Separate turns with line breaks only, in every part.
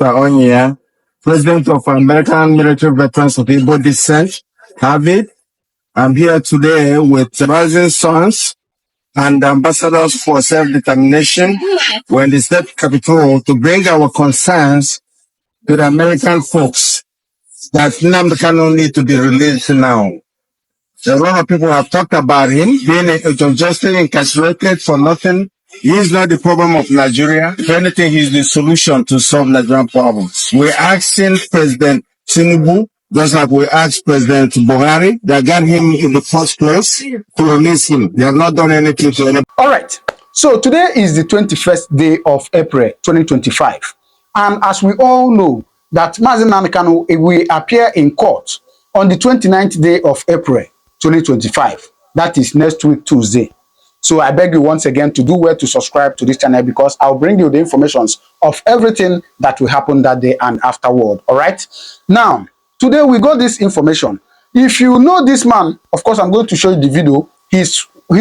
Mr. Onyia, President of American Military Veterans of Igbo Descent, have it. I'm here today with rising sons and ambassadors for self-determination. We're in the state capital to bring our concerns to the American folks that Nnamdi Kanu need to be released now. A lot of people have talked about him being unjustly incarcerated for nothing. He is not the problem of Nigeria. If anything, he's the solution to solve Nigerian problems. We're asking President Tinubu, just like we asked President Buhari, that got him in the first place, to release him. They have not done anything to anybody.
All right. So today is the 21st day of April 2025. And as we all know, that Nnamdi Kanu will appear in court on the 29th day of April 2025. That is next week, Tuesday. So I beg you once again to do well to subscribe to this channel, because I'll bring you the informations of everything that will happen that day and afterward. All right. Now, today we got this information. If you know this man, of course, I'm going to show you the video. He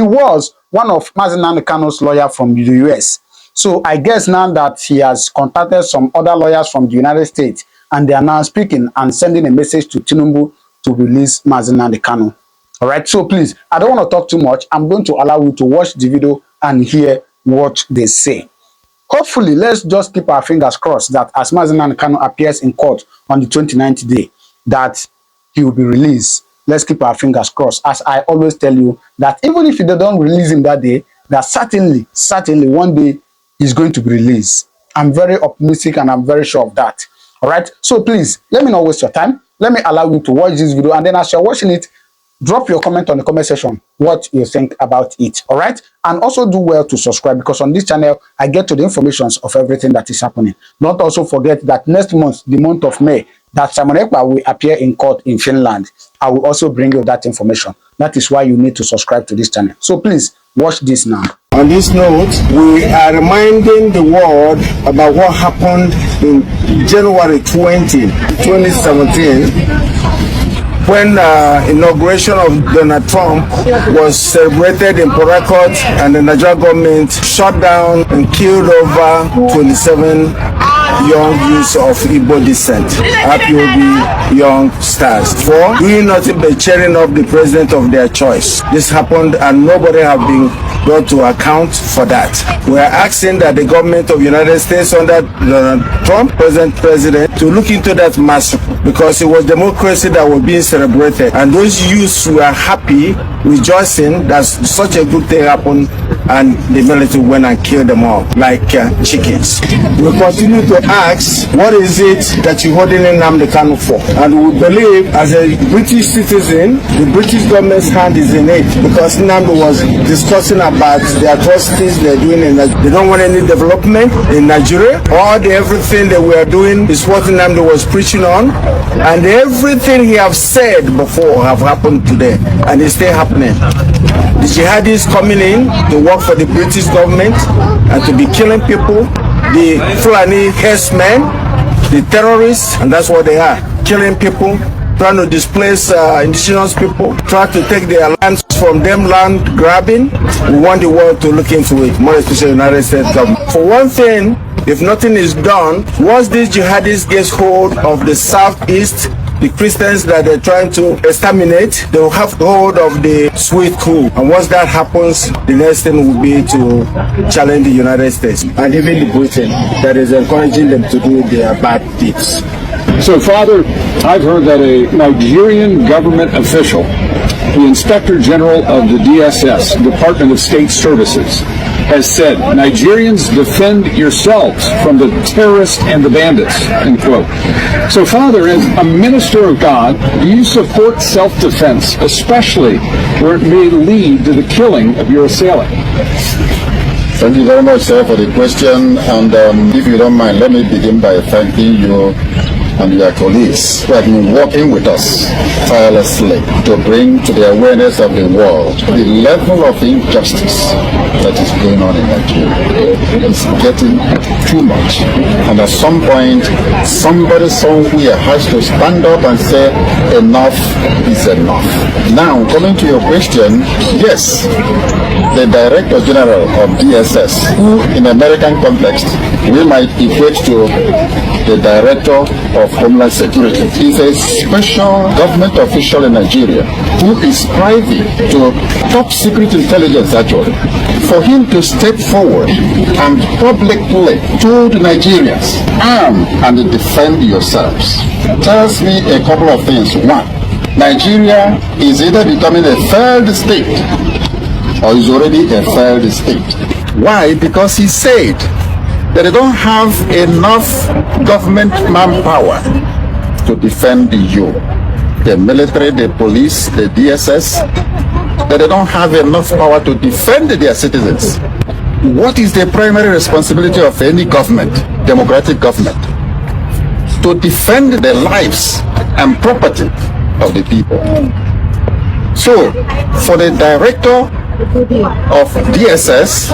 was one of Nnamdi Kanu's lawyer from the US. So I guess now that he has contacted some other lawyers from the United States, and they are now speaking and sending a message to Tinubu to release Nnamdi Kanu. All right, so please, I don't want to talk too much. I'm going to allow you to watch the video and hear what they say. Hopefully, let's just keep our fingers crossed that as Nnamdi Kanu appears in court on the 29th day, that he will be released. Let's keep our fingers crossed. As I always tell you, that even if they don't release him that day, that certainly one day he's going to be released. I'm very optimistic and I'm very sure of that. All right, so please, let me not waste your time. Let me allow you to watch this video, and then as you're watching it, drop your comment on the comment section what you think about it. All right, and also do well to subscribe, because on this channel I get to the informations of everything that is happening. Don't also forget that next month, the month of May, that Simon Ekpa will appear in court in Finland. I will also bring you that information. That is why you need to subscribe to this channel. So please watch this now.
On this note, we are reminding the world about what happened in January 2017, when inauguration of Donald Trump was celebrated in Port Harcourt, and the Nigerian government shut down and killed over 27 young youths of Igbo descent, IPOB young stars, for doing nothing but cheering up the president of their choice. This happened and nobody have been brought to account for that. We are asking that the government of the United States under Donald Trump, president, to look into that massacre, because it was democracy that was being celebrated, and those youths were happy, rejoicing that such a good thing happened, and the military went and killed them all like chickens. We continue to ask, what is it that you're holding Nnamdi Kanu for? And we believe, as a British citizen, the British government's hand is in it, because Nnamdi was discussing about the atrocities they're doing in Nigeria. They don't want any development in Nigeria. Everything that we are doing is what Nnamdi was preaching on, and everything he have said before have happened today, and it's still happening. The jihadis coming in to work for the British government and to be killing people, the Fulani herdsmen, the terrorists, and that's what they are, killing people, trying to displace indigenous people, trying to take their lands from them, land grabbing. We want the world to look into it, more especially the United States government. For one thing, if nothing is done, once these jihadis get hold of the southeast, the Christians that they're trying to exterminate, they will have hold of the sweet crew. And once that happens, the next thing will be to challenge the United States and even the Britain that is encouraging them to do their bad deeds.
So, Father, I've heard that a Nigerian government official, the Inspector General of the DSS, Department of State Services, has said, Nigerians, defend yourselves from the terrorists and the bandits, end quote. So, Father, as a minister of God, do you support self-defense, especially where it may lead to the killing of your assailant?
Thank you very much, sir, for the question. And if you don't mind, let me begin by thanking you and your colleagues who have been working with us tirelessly to bring to the awareness of the world the level of injustice that is going on in Nigeria. It's getting too much. And at some point, somebody somewhere has to stand up and say, enough is enough. Now, coming to your question, yes, the Director General of DSS, who in American context we might equate to the Director of Homeland Security, is a special government official in Nigeria who is privy to top secret intelligence actually. For him to step forward and publicly told Nigerians, arm and defend yourselves, tells me a couple of things. One, Nigeria is either becoming a failed state or is already a failed state. Why? Because he said that they don't have enough government manpower to defend you. The military, the police, the DSS, that they don't have enough power to defend their citizens. What is the primary responsibility of any government, democratic government? To defend the lives and property of the people. So, for the director of DSS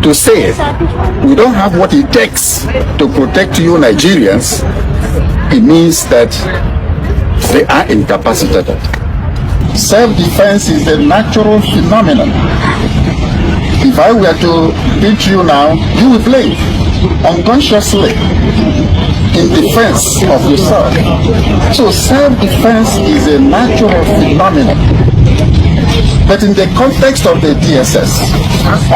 to say we don't have what it takes to protect you Nigerians, it means that they are incapacitated. Self-defense is a natural phenomenon. If I were to beat you now, you will play unconsciously in defense of yourself. So self-defense is a natural phenomenon. But in the context of the DSS,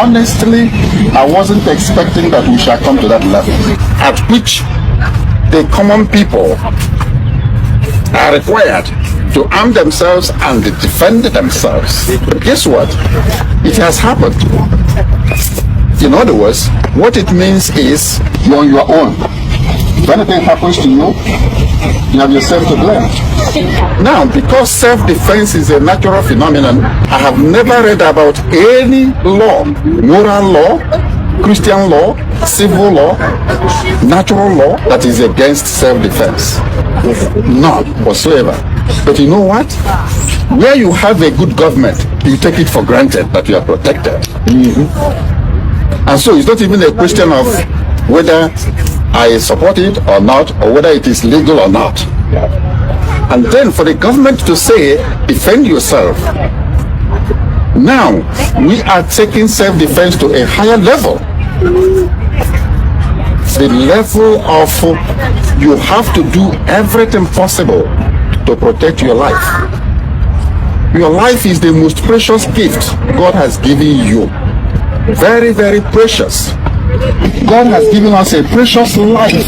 honestly, I wasn't expecting that we shall come to that level at which the common people are required to arm themselves and defend themselves. But guess what? It has happened. In other words, what it means is you're on your own. If anything happens to you, you have yourself to blame. Now, because self-defense is a natural phenomenon, I have never read about any law, moral law, Christian law, civil law, natural law that is against self-defense. None whatsoever. But you know what? Where you have a good government, you take it for granted that you are protected. And so it's not even a question of whether I support it or not, or whether it is legal or not. And then for the government to say, defend yourself. Now, we are taking self-defense to a higher level. The level of you have to do everything possible to protect your life. Your life is the most precious gift God has given you. Very, very precious. God has given us a precious life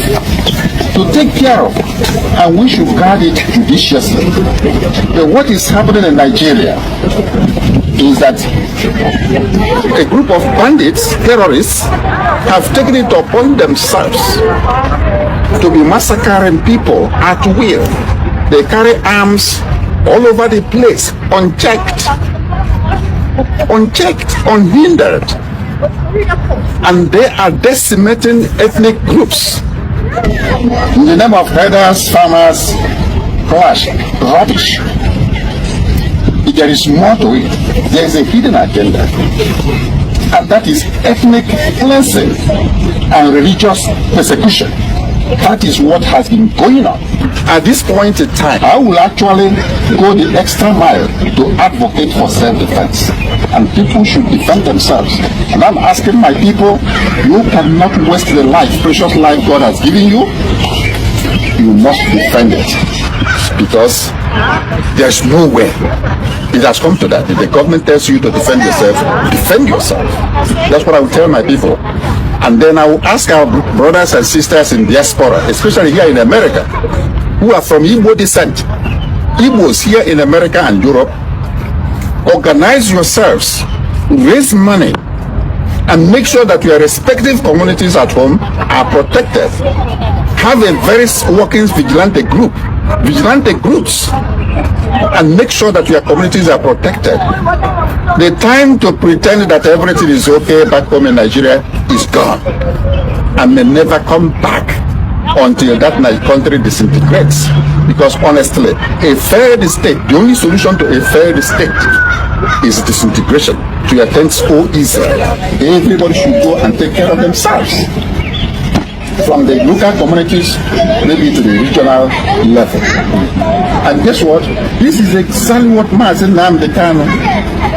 to take care of, and we should guard it judiciously. But what is happening in Nigeria is that a group of bandits, terrorists, have taken it upon themselves to be massacring people at will. They carry arms all over the place, unchecked, unhindered. And they are decimating ethnic groups in the name of herders, farmers, clash, rubbish. There is more to it. There is a hidden agenda, and that is ethnic cleansing and religious persecution. That is what has been going on. At this point in time, I will actually go the extra mile to advocate for self-defense. And people should defend themselves. And I'm asking my people, you cannot waste the life, precious life God has given you. You must defend it. Because there's no way. It has come to that. If the government tells you to defend yourself, defend yourself. That's what I will tell my people. And then I will ask our brothers and sisters in diaspora, especially here in America, who are from Igbo descent, Igbos here in America and Europe, organize yourselves, raise money, and make sure that your respective communities at home are protected. Have a very working vigilante groups, and make sure that your communities are protected. The time to pretend that everything is okay back home in Nigeria is gone and may never come back. until that country disintegrates. Because honestly, a failed state, the only solution to a failed state is disintegration. To your tents, so easy. Everybody should go and take care of themselves. From the local communities, maybe to the regional level. And guess what? This is exactly what Nnamdi Kanu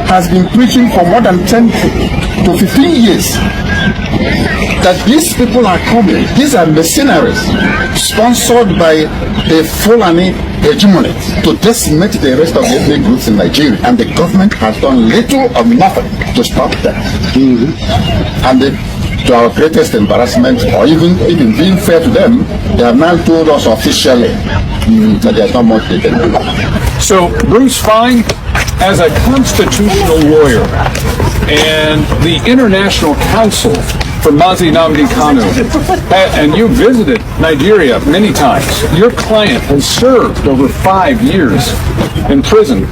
has been preaching for more than 10 to 15 years. That these people are coming, these are mercenaries sponsored by the Fulani hegemony to decimate the rest of the ethnic groups in Nigeria, and the government has done little or nothing to stop that. And to our greatest embarrassment, or even being fair to them, they have now told us officially that there's not much they can do.
So, Bruce Fine, as a constitutional lawyer and the International Council for Nnamdi Kanu, and you visited Nigeria many times. Your client has served over 5 years in prison.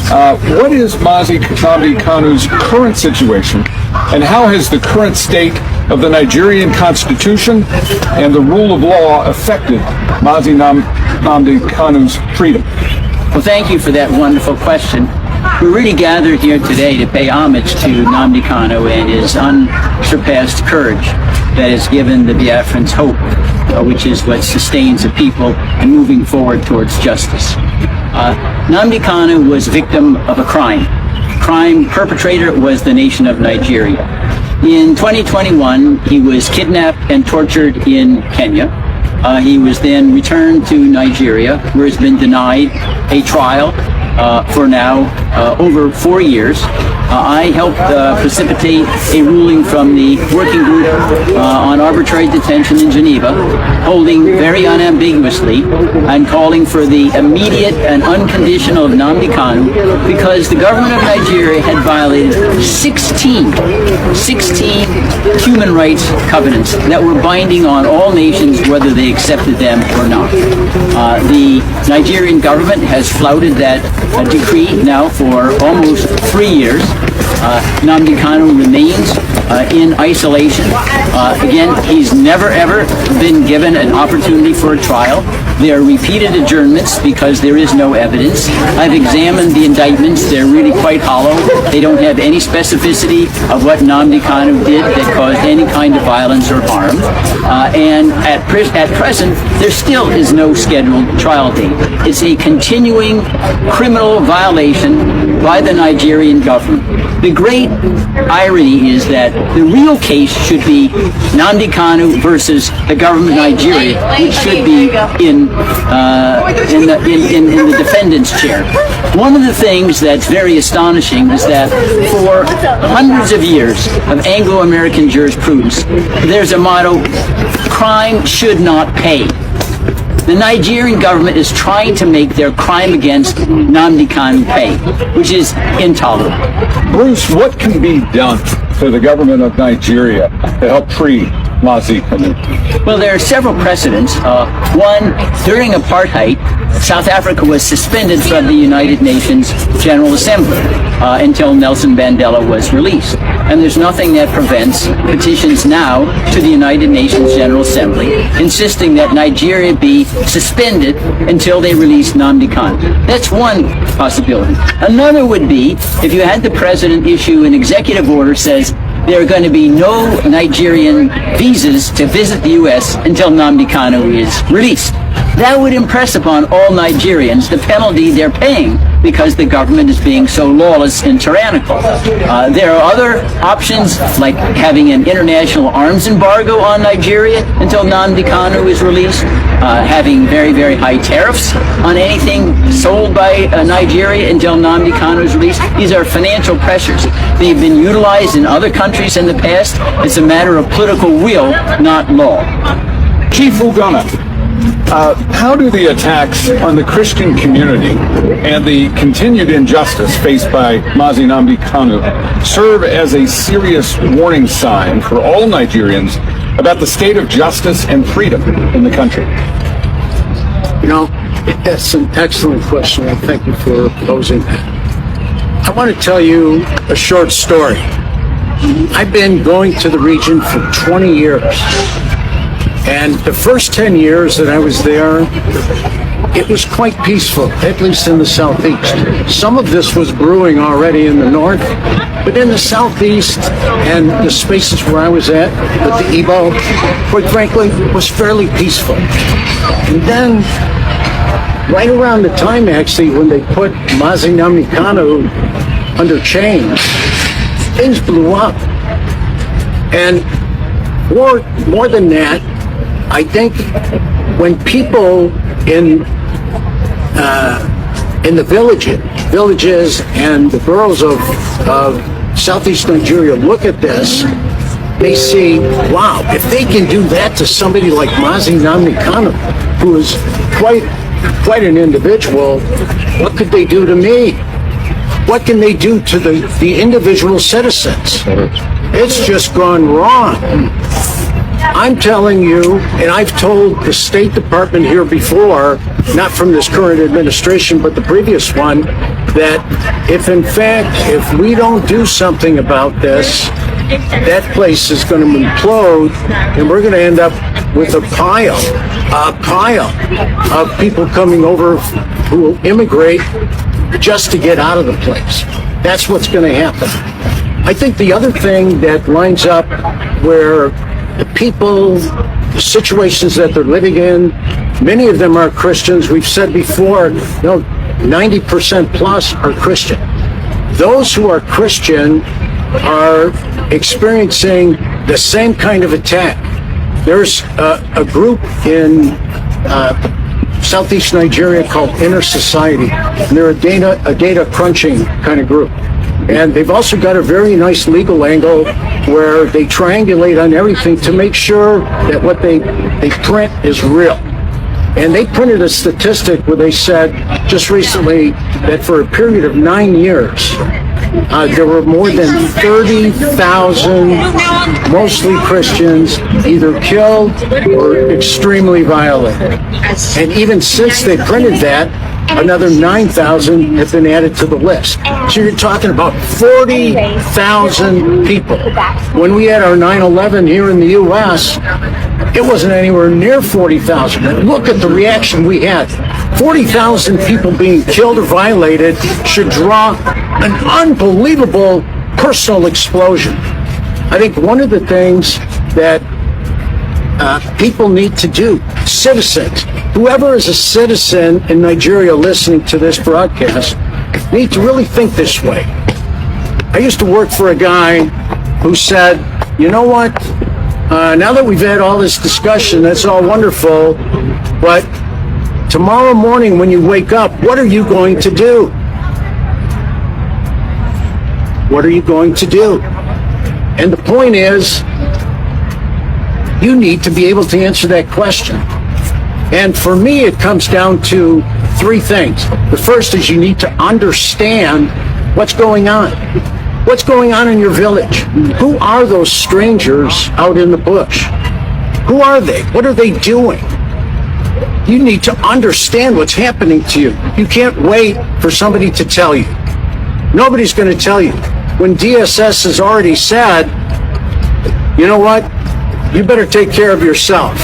What is Nnamdi Kanu's current situation, and how has the current state of the Nigerian constitution and the rule of law affected Nnamdi Kanu's freedom?
Well, thank you for that wonderful question. We're really gathered here today to pay homage to Nnamdi Kanu and his unsurpassed courage that has given the Biafrans hope, which is what sustains the people and moving forward towards justice. Nnamdi Kanu was victim of a crime. Crime perpetrator was the nation of Nigeria. In 2021, he was kidnapped and tortured in Kenya. He was then returned to Nigeria, where he's been denied a trial for now over 4 years. I helped precipitate a ruling from the working group on arbitrary detention in Geneva, holding very unambiguously and calling for the immediate and unconditional Nnamdi Kanu, because the government of Nigeria had violated 16 human rights covenants that were binding on all nations, whether they accepted them or not. The Nigerian government has flouted that decree now for almost 3 years. Nnamdi Kanu remains in isolation. Again, he's never ever been given an opportunity for a trial. There are repeated adjournments because there is no evidence. I've examined the indictments. They're really quite hollow. They don't have any specificity of what Nnamdi Kanu did that caused any kind of violence or harm. And at present, there still is no scheduled trial date. It's a continuing criminal violation by the Nigerian government. The great irony is that the real case should be Nnamdi Kanu versus the government of Nigeria, which should be in the defendant's chair. One of the things that's very astonishing is that for hundreds of years of Anglo-American jurisprudence, there's a motto: crime should not pay. The Nigerian government is trying to make their crime against Nnamdi Kanu pay, which is intolerable.
Bruce, what can be done for the government of Nigeria to help free Nnamdi Kanu?
Well, there are several precedents. One, during apartheid, South Africa was suspended from the United Nations General Assembly until Nelson Mandela was released. And there's nothing that prevents petitions now to the United Nations General Assembly insisting that Nigeria be suspended until they release Nnamdi Kanu. That's one possibility. Another would be if you had the president issue an executive order says there are going to be no Nigerian visas to visit the U.S. until Nnamdi Kanu is released. That would impress upon all Nigerians the penalty they're paying because the government is being so lawless and tyrannical. There are other options, like having an international arms embargo on Nigeria until Nnamdi Kanu is released, having very, very high tariffs on anything sold by Nigeria until Nnamdi Kanu is released. These are financial pressures. They've been utilized in other countries in the past. It's a matter of political will, not law.
Chief Ugana, how do the attacks on the Christian community and the continued injustice faced by Nnamdi Kanu serve as a serious warning sign for all Nigerians about the state of justice and freedom in the country?
You know, that's an excellent question, and thank you for posing that. I want to tell you a short story. I've been going to the region for 20 years. And the first 10 years that I was there, it was quite peaceful, at least in the southeast. Some of this was brewing already in the north, but in the southeast and the spaces where I was at, with the Igbo, quite frankly, was fairly peaceful. And then, right around the time, actually, when they put Nnamdi Kanu under chains, things blew up. And more than that, I think when people in the villages and the boroughs of Southeast Nigeria look at this, they see, wow, if they can do that to somebody like Nnamdi Kanu, who is quite an individual, what could they do to me? What can they do to the individual citizens? It's just gone wrong. I'm telling you, and I've told the State Department here before, not from this current administration, but the previous one, that if in fact, if we don't do something about this, that place is going to implode, and we're going to end up with a pile of people coming over who will immigrate just to get out of the place. That's what's going to happen. I think the other thing that lines up where the people, the situations that they're living in, many of them are Christians. We've said before, 90% plus are Christian. Those who are Christian are experiencing the same kind of attack. There's a group in Southeast Nigeria called Inner Society, and they're a data crunching kind of group. And they've also got a very nice legal angle where they triangulate on everything to make sure that what they print is real. And they printed a statistic where they said just recently that for a period of 9 years, there were more than 30,000, mostly Christians, either killed or extremely violated. And even since they printed that, another 9,000 have been added to the list. So you're talking about 40,000 people. When we had our 9/11 here in the U.S., it wasn't anywhere near 40,000. Look at the reaction we had. 40,000 people being killed or violated should draw an unbelievable personal explosion. I think one of the things that people need to do, citizens, whoever is a citizen in Nigeria listening to this broadcast, need to really think this way. I used to work for a guy who said, you know what, now that we've had all this discussion, that's all wonderful, but tomorrow morning when you wake up, what are you going to do? What are you going to do? And the point is, you need to be able to answer that question. And for me, it comes down to three things. The first is you need to understand what's going on. What's going on in your village? Who are those strangers out in the bush? Who are they? What are they doing? You need to understand what's happening to you. You can't wait for somebody to tell you. Nobody's going to tell you. When DSS has already said, you know what? You better take care of yourself.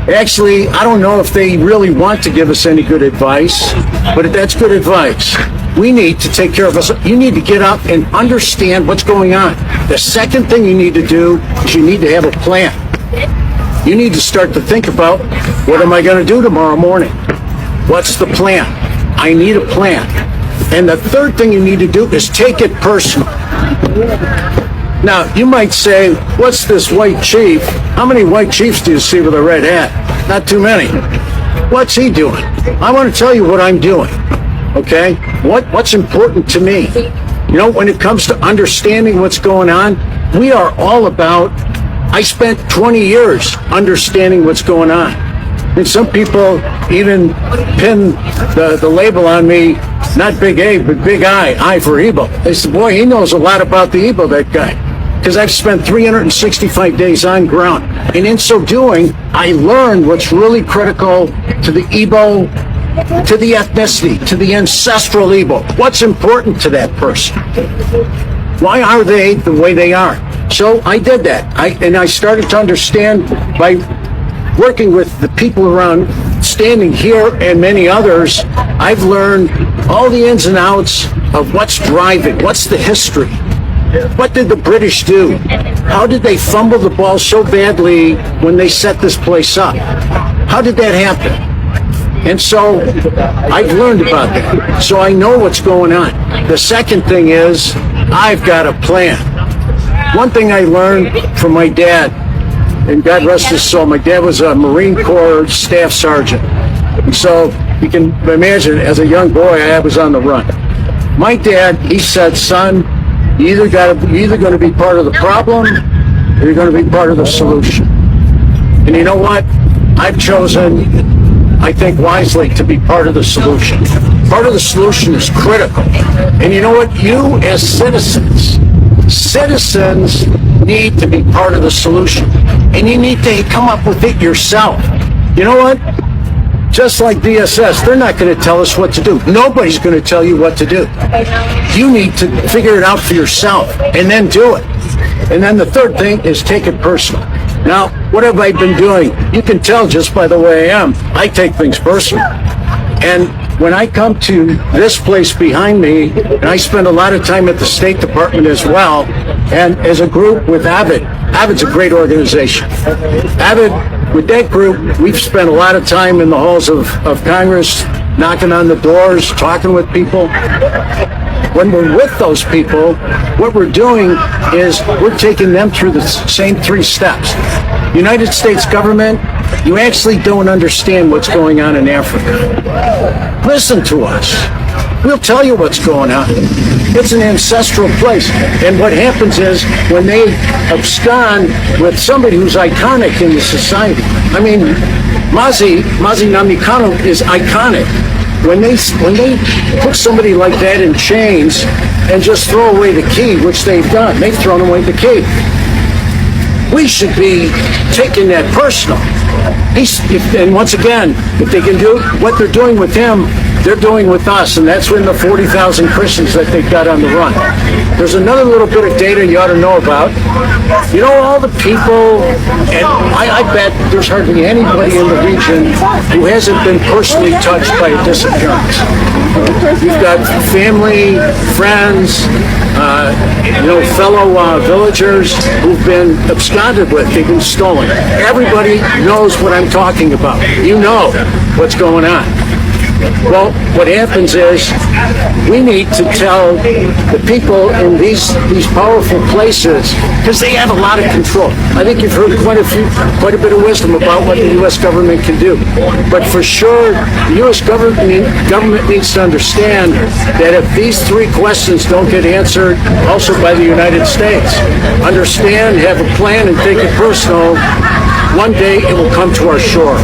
Actually, I don't know if they really want to give us any good advice, but that's good advice. We need to take care of us. You need to get up and understand what's going on. The second thing you need to do is you need to have a plan. You need to start to think about, what am I going to do tomorrow morning? What's the plan? I need a plan. And the third thing you need to do is take it personal. Now, you might say, what's this white chief? How many white chiefs do you see with a red hat? Not too many. What's he doing? I want to tell you what I'm doing, okay? What's important to me? When it comes to understanding what's going on, we are all about, I spent 20 years understanding what's going on. And some people even pin the label on me, not Big A, but Big I for Igbo. They said, boy, he knows a lot about the Igbo, that guy. Because I've spent 365 days on ground. And in so doing, I learned what's really critical to the Igbo, to the ethnicity, to the ancestral Igbo. What's important to that person? Why are they the way they are? So I did that. I started to understand by working with the people around, standing here and many others. I've learned all the ins and outs of what's driving, what's the history. What did the British do? How did they fumble the ball so badly when they set this place up? How did that happen? And so I've learned about that. So I know what's going on. The second thing is I've got a plan. One thing I learned from my dad, and God rest his soul, my dad was a Marine Corps staff sergeant. And so you can imagine, as a young boy, I was on the run. My dad, he said, son, you're either going to be part of the problem or you're going to be part of the solution. And you know what? I've chosen, I think wisely, to be part of the solution. Part of the solution is critical. And you know what? You as citizens need to be part of the solution. And you need to come up with it yourself. You know what? Just like DSS, they're not going to tell us what to do. Nobody's going to tell you what to do. You need to figure it out for yourself and then do it. And then the third thing is take it personal. Now, what have I been doing? You can tell just by the way I am. I take things personal. And when I come to this place behind me, and I spend a lot of time at the State Department as well, and as a group with Avid. Avid's a great organization. Avid, with that group, we've spent a lot of time in the halls of Congress, knocking on the doors, talking with people. When we're with those people, what we're doing is we're taking them through the same 3 steps. United States government, you actually don't understand what's going on in Africa. Listen to us. We'll tell you what's going on. It's an ancestral place. And what happens is when they abscond with somebody who's iconic in the society. I mean, Nnamdi Kanu is iconic. When they put somebody like that in chains and just throw away the key, which they've done, they've thrown away the key. We should be taking that personal. And once again, if they can do what they're doing with him, they're doing with us, and that's when the 40,000 Christians that they've got on the run. There's another little bit of data you ought to know about. You know, all the people, and I bet there's hardly anybody in the region who hasn't been personally touched by a disappearance. You've got family, friends, fellow villagers who've been absconded with, they've been stolen. Everybody knows what I'm talking about. You know what's going on. Well, what happens is we need to tell the people in these powerful places, because they have a lot of control. I think you've heard quite a bit of wisdom about what the U.S. government can do. But for sure, the U.S. government needs to understand that if these 3 questions don't get answered, also by the United States, understand, have a plan, and take it personal, one day it will come to our shore.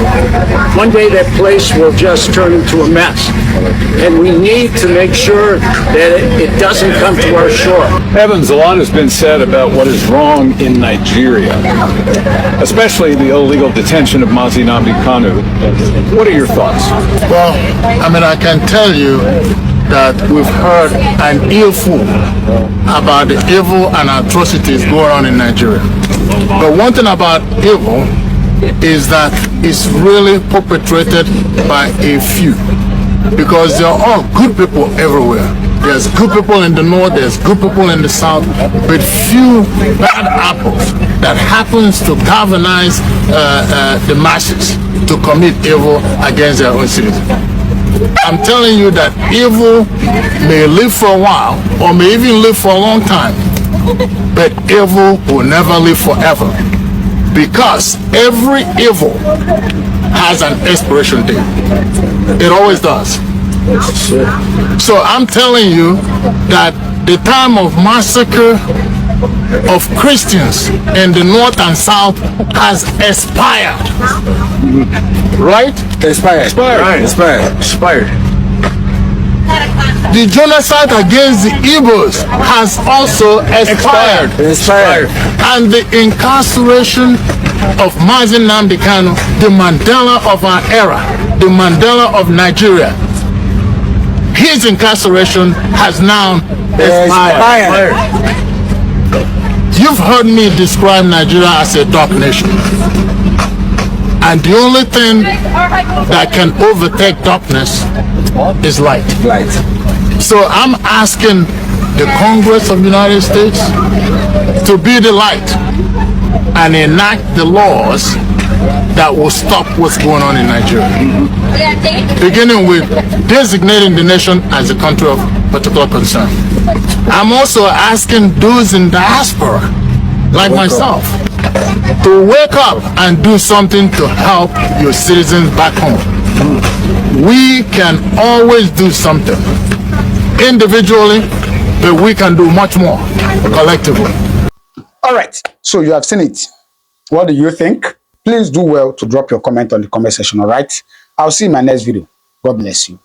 One day that place will just turn into a mess. And we need to make sure that it doesn't come to our shore.
Evans, a lot has been said about what is wrong in Nigeria, especially the illegal detention of Nnamdi Kanu. What are your thoughts?
Well, I can tell you that we've heard an earful about the evil and atrocities going on in Nigeria. But one thing about evil is that it's really perpetrated by a few, because there are all good people everywhere. There's good people in the north, there's good people in the south, but few bad apples that happens to galvanize the masses to commit evil against their own citizens. I'm telling you that evil may live for a while or may even live for a long time, but evil will never live forever, because every evil has an expiration date. It always does. So I'm telling you that the time of massacre of Christians in the north and south has expired. Right?
Expired.
Expired. The genocide against the Igbos has also expired. And the incarceration of Nnamdi Kanu, the Mandela of our era, the Mandela of Nigeria, his incarceration has now expired. You've heard me describe Nigeria as a dark nation. And the only thing that can overtake darkness is light. So I'm asking the Congress of the United States to be the light and enact the laws that will stop what's going on in Nigeria. Beginning with designating the nation as a country of particular concern. I'm also asking those in diaspora, like myself, to wake up and do something to help your citizens back home. We can always do something individually, but we can do much more collectively.
All right, so you have seen it. What do you think? Please do well to drop your comment on the comment section, all right? I'll see you in my next video. God bless you.